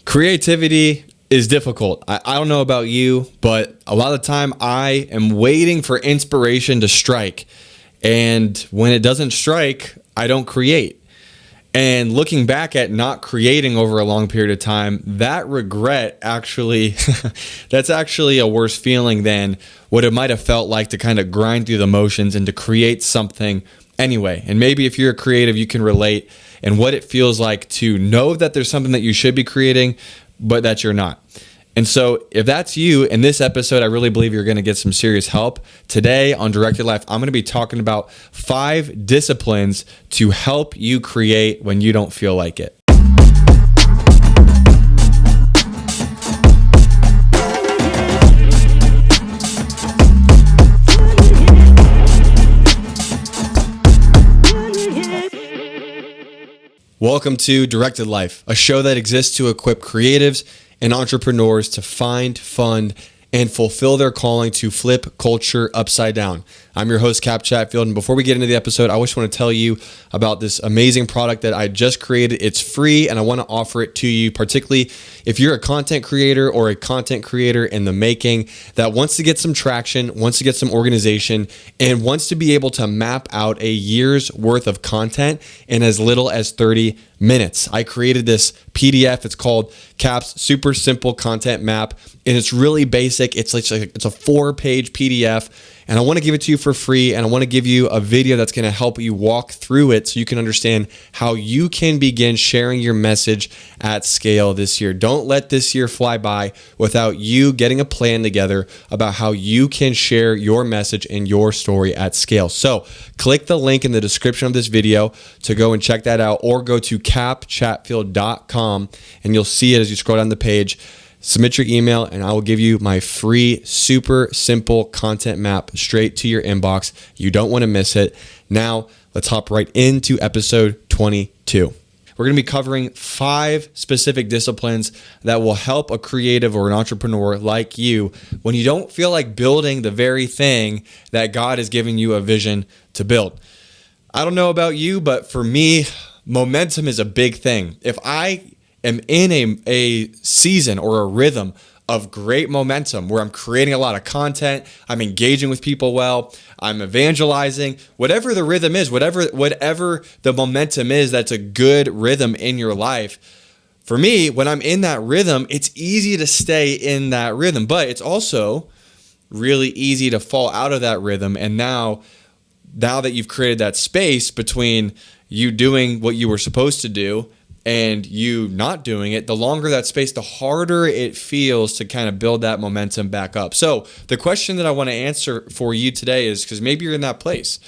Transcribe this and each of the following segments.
Creativity is difficult. I don't know about you, but a lot of the time I am waiting for inspiration to strike. And when it doesn't strike, I don't create. And looking back at not creating over a long period of time, that regret actually, that's actually a worse feeling than what it might have felt like to kind of grind through the motions and to create something anyway. And maybe if you're a creative, you can relate and what it feels like to know that there's something that you should be creating, but that you're not. And so if that's you, in this episode, I really believe you're going to get some serious help. Today on Directed Life, I'm going to be talking about 5 disciplines to help you create when you don't feel like it. Welcome to Directed Life, a show that exists to equip creatives and entrepreneurs to find, fund, and fulfill their calling to flip culture upside down. I'm your host, Chatfield, and before we get into the episode, I just want to tell you about this amazing product that I just created. It's free, and I want to offer it to you, particularly if you're a content creator or a content creator in the making that wants to get some traction, wants to get some organization, and wants to be able to map out a year's worth of content in as little as 30 minutes. I created this PDF. It's called CAP's Super Simple Content Map, and it's really basic. It's a 4-page PDF, and I want to give it to you for free, and I want to give you a video that's going to help you walk through it so you can understand how you can begin sharing your message at scale this year. Don't let this year fly by without you getting a plan together about how you can share your message and your story at scale. So click the link in the description of this video to go and check that out, or go to capchatfield.com and you'll see it as you scroll down the page. Submit your email and I will give you my free, super simple content map straight to your inbox. You don't want to miss it. Now, let's hop right into episode 22. We're going to be covering 5 specific disciplines that will help a creative or an entrepreneur like you when you don't feel like building the very thing that God has given you a vision to build. I don't know about you, but for me, momentum is a big thing. If I am in a season or a rhythm of great momentum where I'm creating a lot of content, I'm engaging with people well, I'm evangelizing, whatever the rhythm is, whatever the momentum is, that's a good rhythm in your life. For me, when I'm in that rhythm, it's easy to stay in that rhythm, but it's also really easy to fall out of that rhythm. And now that you've created that space between you doing what you were supposed to do and you not doing it, the longer that space, the harder it feels to kind of build that momentum back up. So the question that I want to answer for you today is, because maybe you're in that place.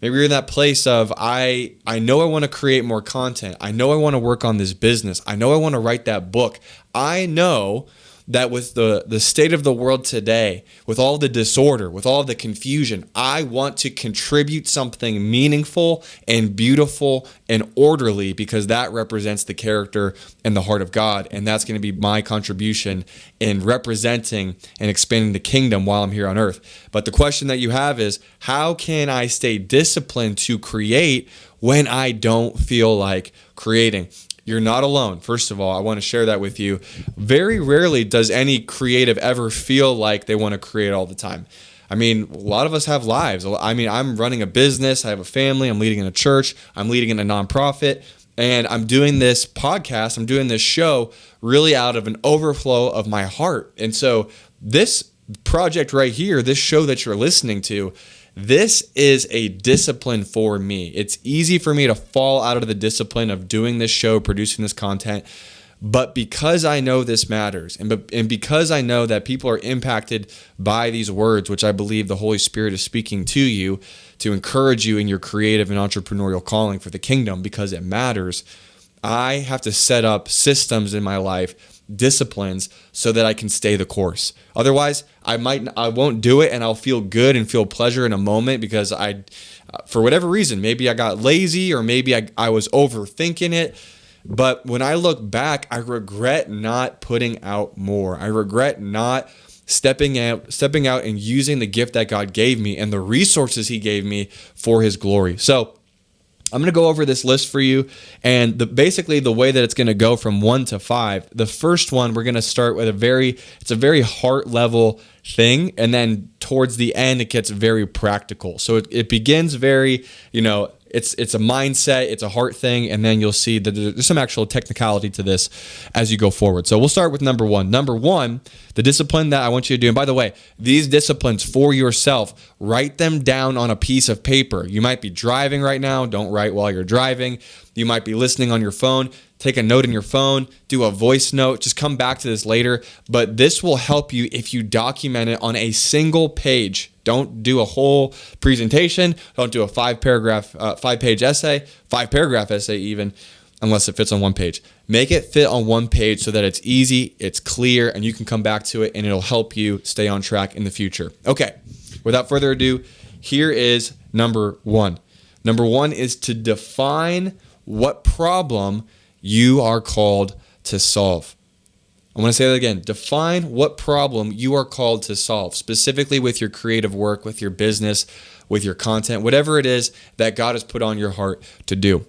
Maybe you're in that place of, I know I want to create more content. I know I want to work on this business. I know I want to write that book. I know that with the state of the world today, with all the disorder, with all the confusion, I want to contribute something meaningful and beautiful and orderly, because that represents the character and the heart of God. And that's going to be my contribution in representing and expanding the kingdom while I'm here on earth. But the question that you have is, how can I stay disciplined to create when I don't feel like creating? You're not alone. First of all, I want to share that with you. Very rarely does any creative ever feel like they want to create all the time. I mean, a lot of us have lives. I mean, I'm running a business. I have a family. I'm leading in a church. I'm leading in a nonprofit. And I'm doing this podcast. I'm doing this show really out of an overflow of my heart. And so this project right here, this show that you're listening to, this is a discipline for me. It's easy for me to fall out of the discipline of doing this show, producing this content. But because I know this matters, and because I know that people are impacted by these words, which I believe the Holy Spirit is speaking to you to encourage you in your creative and entrepreneurial calling for the kingdom, because it matters, I have to set up systems in my life, disciplines, so that I can stay the course. Otherwise, I won't do it, and I'll feel good and feel pleasure in a moment because for whatever reason, maybe I got lazy, or maybe I was overthinking it. But when I look back, I regret not putting out more. I regret not stepping out and using the gift that God gave me and the resources He gave me for His glory. So I'm going to go over this list for you, and basically the way that it's going to go from 1 to 5. The first one, we're going to start with it's a very heart level thing, and then towards the end, it gets very practical. So it begins very, it's a mindset, it's a heart thing, and then you'll see that there's some actual technicality to this as you go forward. So we'll start with number 1. Number 1, the discipline that I want you to do, and by the way, these disciplines for yourself, write them down on a piece of paper. You might be driving right now. Don't write while you're driving. You might be listening on your phone. Take a note in your phone, do a voice note, just come back to this later. But this will help you if you document it on a single page. Don't do a whole presentation. Don't do a 5-page essay, 5-paragraph essay even, unless it fits on one page. Make it fit on one page so that it's easy, it's clear, and you can come back to it, and it'll help you stay on track in the future. Okay, without further ado, here is number 1. Number 1 is to define what problem you are called to solve. I'm going to say that again. Define what problem you are called to solve, specifically with your creative work, with your business, with your content, whatever it is that God has put on your heart to do.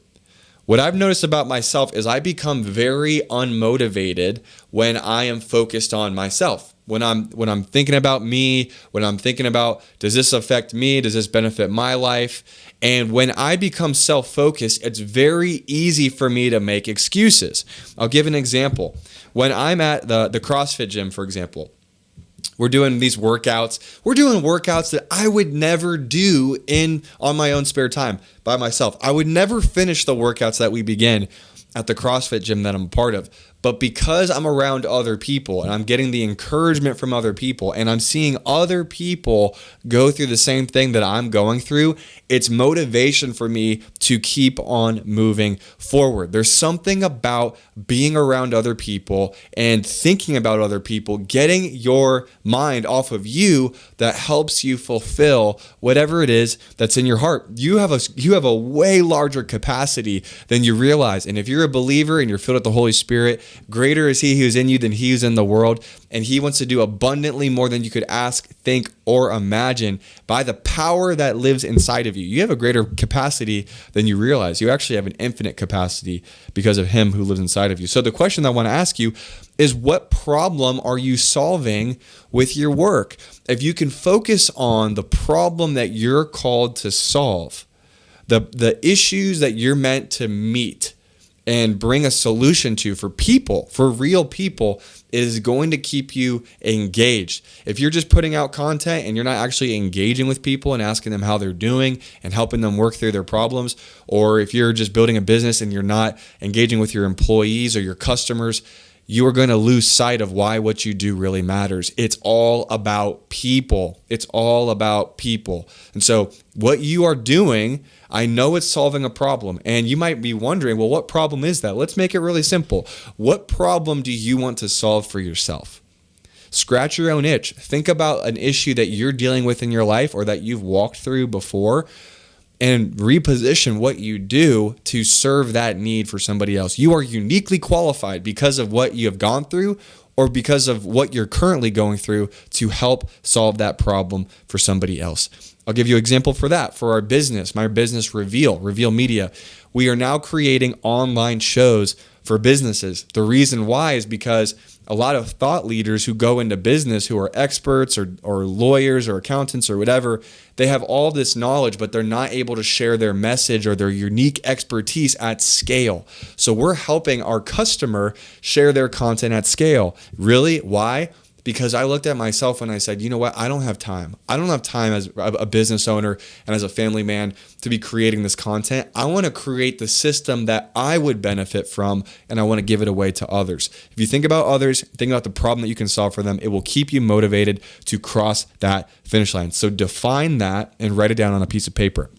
What I've noticed about myself is I become very unmotivated when I am focused on myself. When I'm thinking about me, when I'm thinking about, does this affect me? Does this benefit my life? And when I become self-focused, it's very easy for me to make excuses. I'll give an example. When I'm at the CrossFit gym, for example, we're doing these workouts. We're doing workouts that I would never do on my own spare time by myself. I would never finish the workouts that we begin at the CrossFit gym that I'm a part of. But because I'm around other people and I'm getting the encouragement from other people and I'm seeing other people go through the same thing that I'm going through, it's motivation for me to keep on moving forward. There's something about being around other people and thinking about other people, getting your mind off of you that helps you fulfill whatever it is that's in your heart. You have a way larger capacity than you realize. And if you're a believer and you're filled with the Holy Spirit, greater is he who's in you than he who's in the world. And he wants to do abundantly more than you could ask, think, or imagine by the power that lives inside of you. You have a greater capacity than you realize. You actually have an infinite capacity because of him who lives inside of you. So the question I want to ask you is, what problem are you solving with your work? If you can focus on the problem that you're called to solve, the issues that you're meant to meet and bring a solution to for people, for real people, it is going to keep you engaged. If you're just putting out content and you're not actually engaging with people and asking them how they're doing and helping them work through their problems, or if you're just building a business and you're not engaging with your employees or your customers, you are going to lose sight of why what you do really matters. It's all about people. It's all about people. And so what you are doing, I know it's solving a problem. And you might be wondering, well, what problem is that? Let's make it really simple. What problem do you want to solve for yourself? Scratch your own itch. Think about an issue that you're dealing with in your life or that you've walked through before, and reposition what you do to serve that need for somebody else. You are uniquely qualified because of what you have gone through or because of what you're currently going through to help solve that problem for somebody else. I'll give you an example for that. For our business, my business Reveal Media, we are now creating online shows for businesses. The reason why is because a lot of thought leaders who go into business who are experts or lawyers or accountants or whatever, they have all this knowledge, but they're not able to share their message or their unique expertise at scale. So we're helping our customer share their content at scale. Really? Why? Because I looked at myself and I said, you know what? I don't have time. I don't have time as a business owner and as a family man to be creating this content. I want to create the system that I would benefit from, and I want to give it away to others. If you think about others, think about the problem that you can solve for them, it will keep you motivated to cross that finish line. So define that and write it down on a piece of paper.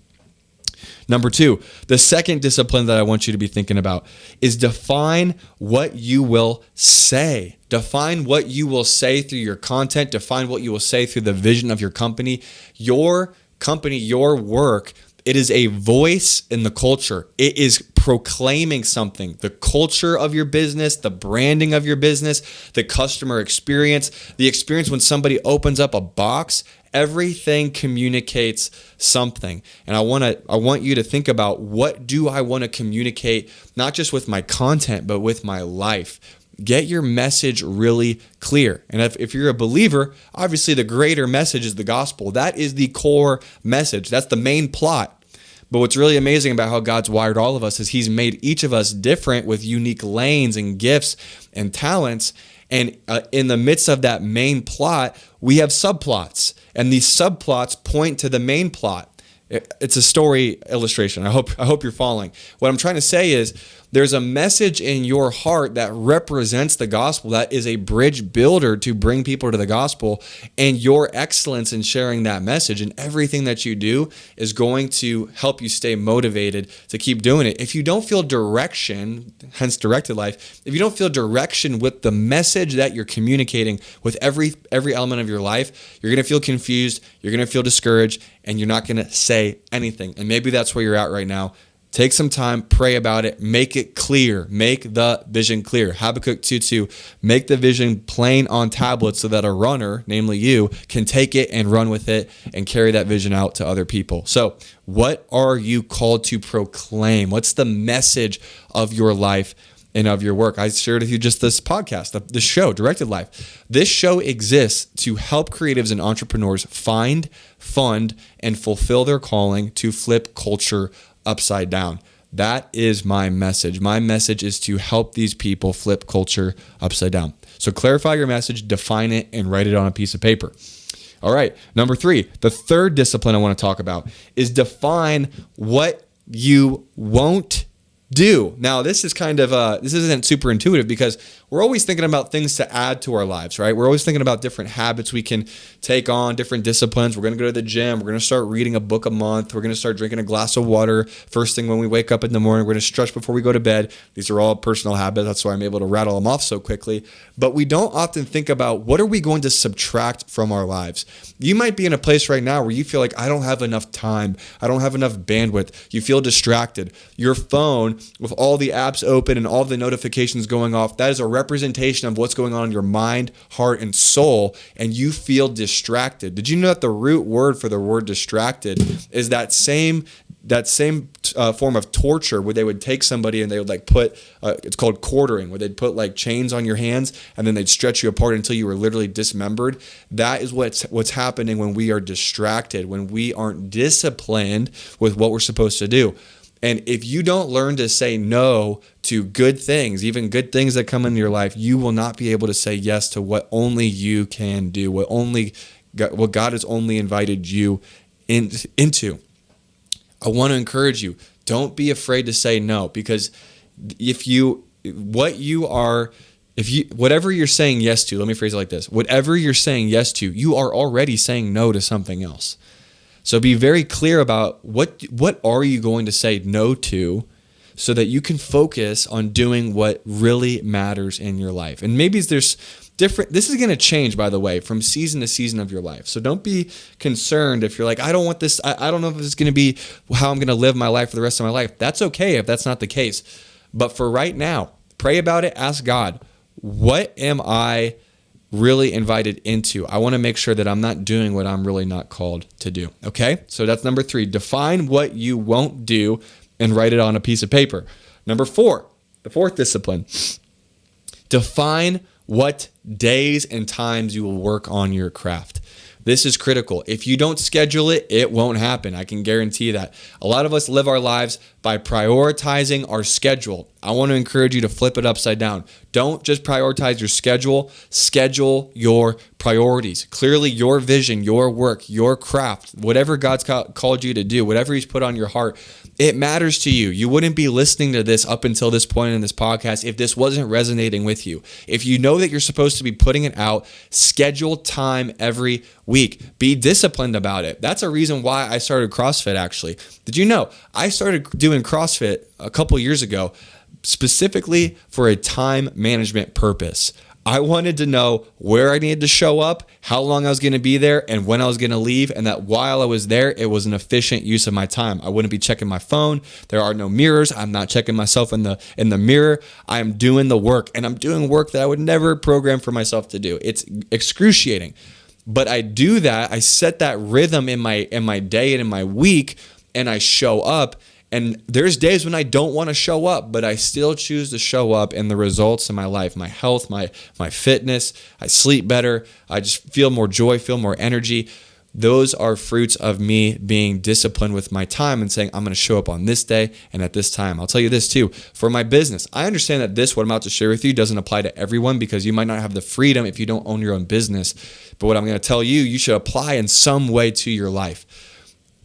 Number 2, the second discipline that I want you to be thinking about is define what you will say. Define what you will say through your content. Define what you will say through the vision of your company. Your company, your work, it is a voice in the culture. It is proclaiming something. The culture of your business, the branding of your business, the customer experience, the experience when somebody opens up a box Everything communicates something. And I want you to think about, what do I want to communicate, not just with my content, but with my life? Get your message really clear. And if you're a believer, obviously the greater message is the gospel. That is the core message. That's the main plot. But what's really amazing about how God's wired all of us is he's made each of us different with unique lanes and gifts and talents. And in the midst of that main plot, we have subplots. And these subplots point to the main plot. It's a story illustration. I hope you're following. What I'm trying to say is, there's a message in your heart that represents the gospel, that is a bridge builder to bring people to the gospel, and your excellence in sharing that message and everything that you do is going to help you stay motivated to keep doing it. If you don't feel direction, hence directed life, if you don't feel direction with the message that you're communicating with every element of your life, you're going to feel confused, you're going to feel discouraged, and you're not going to say anything. And maybe that's where you're at right now. Take some time, pray about it, make it clear, make the vision clear. Habakkuk 2:2, make the vision plain on tablets so that a runner, namely you, can take it and run with it and carry that vision out to other people. So what are you called to proclaim? What's the message of your life and of your work? I shared with you just this podcast, the show, Directed Life. This show exists to help creatives and entrepreneurs find, fund, and fulfill their calling to flip culture upside down. That is my message. My message is to help these people flip culture upside down. So clarify your message, define it, and write it on a piece of paper. All right. Number 3, the third discipline I want to talk about is define what you won't do. Now, this is this isn't super intuitive, because we're always thinking about things to add to our lives, right? We're always thinking about different habits we can take on, different disciplines. We're going to go to the gym. We're going to start reading a book a month. We're going to start drinking a glass of water first thing when we wake up in the morning. We're going to stretch before we go to bed. These are all personal habits. That's why I'm able to rattle them off so quickly. But we don't often think about, what are we going to subtract from our lives? You might be in a place right now where you feel like, I don't have enough time. I don't have enough bandwidth. You feel distracted. Your phone, with all the apps open and all the notifications going off, that is a representation of what's going on in your mind, heart, and soul, and you feel distracted. Did you know that the root word for the word distracted is that same form of torture, where they would take somebody and they would put, it's called quartering, where they'd put chains on your hands and then they'd stretch you apart until you were literally dismembered. That is what's happening when we are distracted, when we aren't disciplined with what we're supposed to do. And if you don't learn to say no to good things, even good things that come into your life, you will not be able to say yes to what only you can do, what God has only invited you into. I want to encourage you, don't be afraid to say no, because whatever you're saying yes to, let me phrase it like this, whatever you're saying yes to, you are already saying no to something else. So be very clear about what are you going to say no to, so that you can focus on doing what really matters in your life. And maybe there's different, this is going to change, by the way, from season to season of your life. So don't be concerned if you're like, I don't want this, I don't know if this is going to be how I'm going to live my life for the rest of my life. That's okay if that's not the case. But for right now, pray about it, ask God, what am I really invited into? I want to make sure that I'm not doing what I'm really not called to do. Okay? So that's number 3. Define what you won't do and write it on a piece of paper. Number 4, the fourth discipline. Define what days and times you will work on your craft. This is critical. If you don't schedule it, it won't happen. I can guarantee that. A lot of us live our lives by prioritizing our schedule. I want to encourage you to flip it upside down. Don't just prioritize your schedule. Schedule your priorities. Clearly, your vision, your work, your craft, whatever God's called you to do, whatever He's put on your heart, it matters to you. You wouldn't be listening to this up until this point in this podcast if this wasn't resonating with you. If you know that you're supposed to be putting it out, schedule time every week. Be disciplined about it. That's a reason why I started CrossFit, actually. Did you know I started doing CrossFit a couple years ago specifically for a time management purpose? I wanted to know where I needed to show up, how long I was going to be there, and when I was going to leave, and that while I was there, it was an efficient use of my time. I wouldn't be checking my phone. There are no mirrors. I'm not checking myself in the mirror. I am doing the work, and I'm doing work that I would never program for myself to do. It's excruciating. But I do that. I set that rhythm in my day and in my week, and I show up. And there's days when I don't want to show up, but I still choose to show up, and the results in my life, my health, my fitness, I sleep better. I just feel more joy, feel more energy. Those are fruits of me being disciplined with my time and saying, I'm going to show up on this day and at this time. I'll tell you this too, for my business, I understand that what I'm about to share with you doesn't apply to everyone because you might not have the freedom if you don't own your own business. But what I'm going to tell you, you should apply in some way to your life.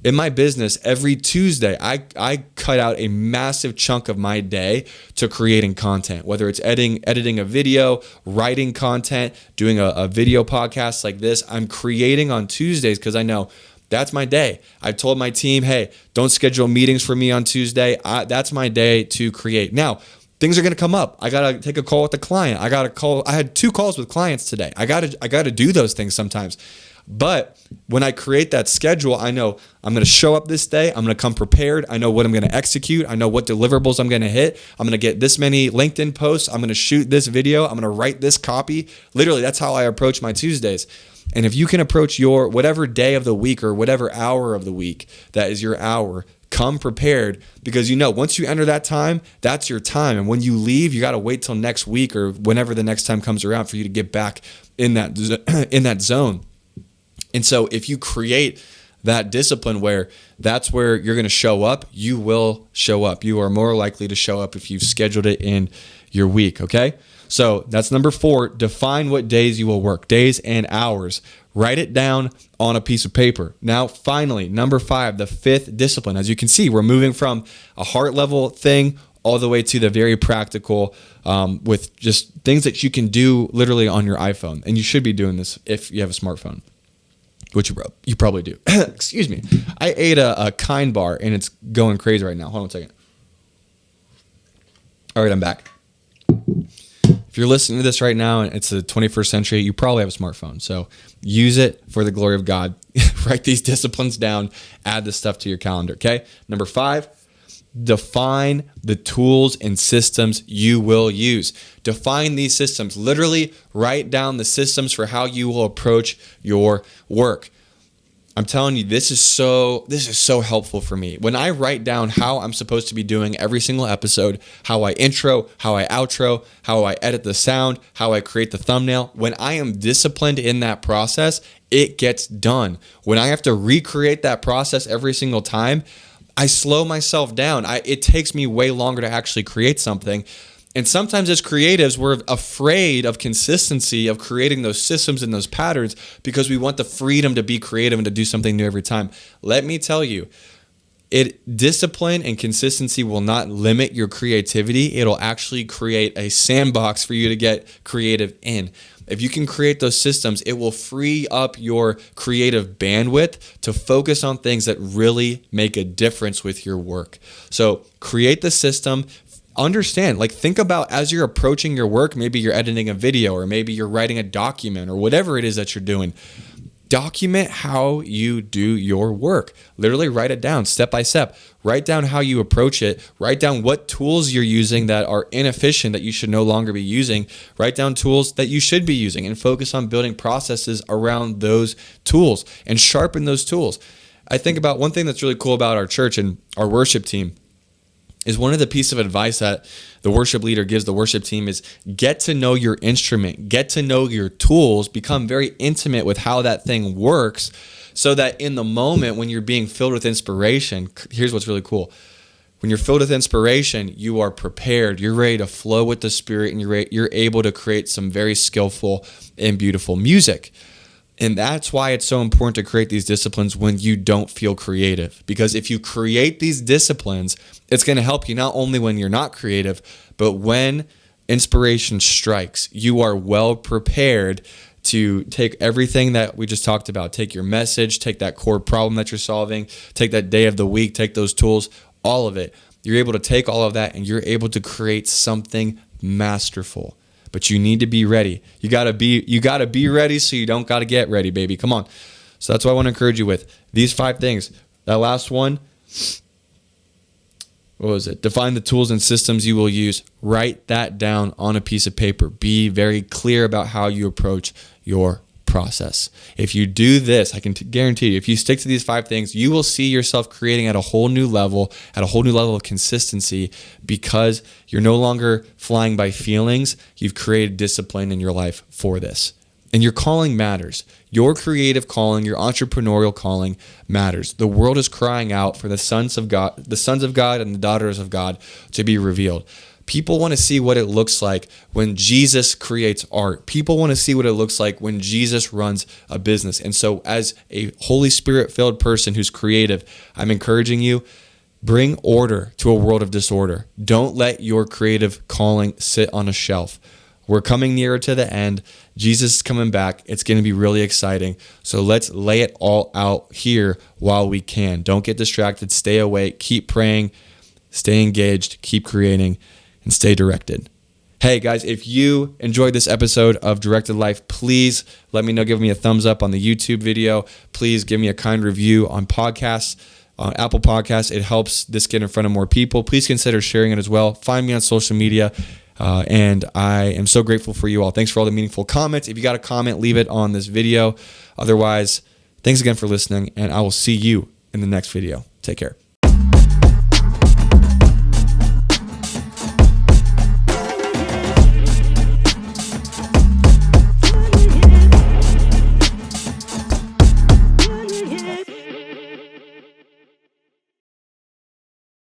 In my business, every Tuesday, I cut out a massive chunk of my day to creating content, whether it's editing a video, writing content, doing a video podcast like this. I'm creating on Tuesdays because I know that's my day. I've told my team, hey, don't schedule meetings for me on Tuesday. That's my day to create. Now, things are going to come up. I got to take a call with the client. I had 2 calls with clients today. I got to do those things sometimes. But when I create that schedule, I know I'm going to show up this day. I'm going to come prepared. I know what I'm going to execute. I know what deliverables I'm going to hit. I'm going to get this many LinkedIn posts. I'm going to shoot this video. I'm going to write this copy. Literally, that's how I approach my Tuesdays. And if you can approach your whatever day of the week or whatever hour of the week that is your hour, come prepared, because once you enter that time, that's your time. And when you leave, you got to wait till next week or whenever the next time comes around for you to get back in that zone. And so if you create that discipline where that's where you're going to show up, you will show up. You are more likely to show up if you've scheduled it in your week, okay? So that's number 4. Define what days you will work, days and hours. Write it down on a piece of paper. Now, finally, number 5, the 5th discipline. As you can see, we're moving from a heart level thing all the way to the very practical with just things that you can do literally on your iPhone. And you should be doing this if you have a smartphone, which you probably do. Excuse me. I ate a Kind bar, and it's going crazy right now. Hold on a second. All right, I'm back. If you're listening to this right now and it's the 21st century, you probably have a smartphone. So use it for the glory of God. Write these disciplines down. Add this stuff to your calendar, okay? Number 5, define the tools and systems you will use. Define these systems. Literally write down the systems for how you will approach your work. I'm telling you, this is so helpful for me. When I write down how I'm supposed to be doing every single episode, how I intro, how I outro, how I edit the sound, how I create the thumbnail, when I am disciplined in that process, it gets done. When I have to recreate that process every single time, I slow myself down. It takes me way longer to actually create something. And sometimes as creatives, we're afraid of consistency, of creating those systems and those patterns because we want the freedom to be creative and to do something new every time. Let me tell you, discipline and consistency will not limit your creativity. It'll actually create a sandbox for you to get creative in. If you can create those systems, it will free up your creative bandwidth to focus on things that really make a difference with your work. So create the system. Understand, think about as you're approaching your work, maybe you're editing a video or maybe you're writing a document or whatever it is that you're doing. Document how you do your work. Literally write it down step by step. Write down how you approach it. Write down what tools you're using that are inefficient that you should no longer be using. Write down tools that you should be using and focus on building processes around those tools and sharpen those tools. I think about one thing that's really cool about our church and our worship team is one of the pieces of advice that the worship leader gives the worship team is get to know your instrument, get to know your tools, become very intimate with how that thing works so that in the moment when you're being filled with inspiration, here's what's really cool. When you're filled with inspiration, you are prepared, you're ready to flow with the Spirit, and you're able to create some very skillful and beautiful music. And that's why it's so important to create these disciplines when you don't feel creative. Because if you create these disciplines, it's going to help you not only when you're not creative, but when inspiration strikes, you are well prepared to take everything that we just talked about. Take your message, take that core problem that you're solving, take that day of the week, take those tools, all of it. You're able to take all of that and you're able to create something masterful. But you need to be ready. You gotta be ready so you don't gotta get ready, baby. Come on. So that's what I want to encourage you with. These 5 things. That last one, what was it? Define the tools and systems you will use. Write that down on a piece of paper. Be very clear about how you approach your process. If you do this, I can guarantee you, if you stick to these 5 things, you will see yourself creating at a whole new level of consistency, because you're no longer flying by feelings. You've created discipline in your life for this. And your calling matters. Your creative calling, your entrepreneurial calling matters. The world is crying out for the sons of God and the daughters of God to be revealed. People want to see what it looks like when Jesus creates art. People want to see what it looks like when Jesus runs a business. And so as a Holy Spirit-filled person who's creative, I'm encouraging you, bring order to a world of disorder. Don't let your creative calling sit on a shelf. We're coming nearer to the end. Jesus is coming back. It's going to be really exciting. So let's lay it all out here while we can. Don't get distracted. Stay awake. Keep praying. Stay engaged. Keep creating. And stay directed. Hey guys, if you enjoyed this episode of Directed Life, please let me know. Give me a thumbs up on the YouTube video. Please give me a kind review on podcasts, on Apple Podcasts. It helps this get in front of more people. Please consider sharing it as well. Find me on social media. And I am so grateful for you all. Thanks for all the meaningful comments. If you got a comment, leave it on this video. Otherwise, thanks again for listening, and I will see you in the next video. Take care.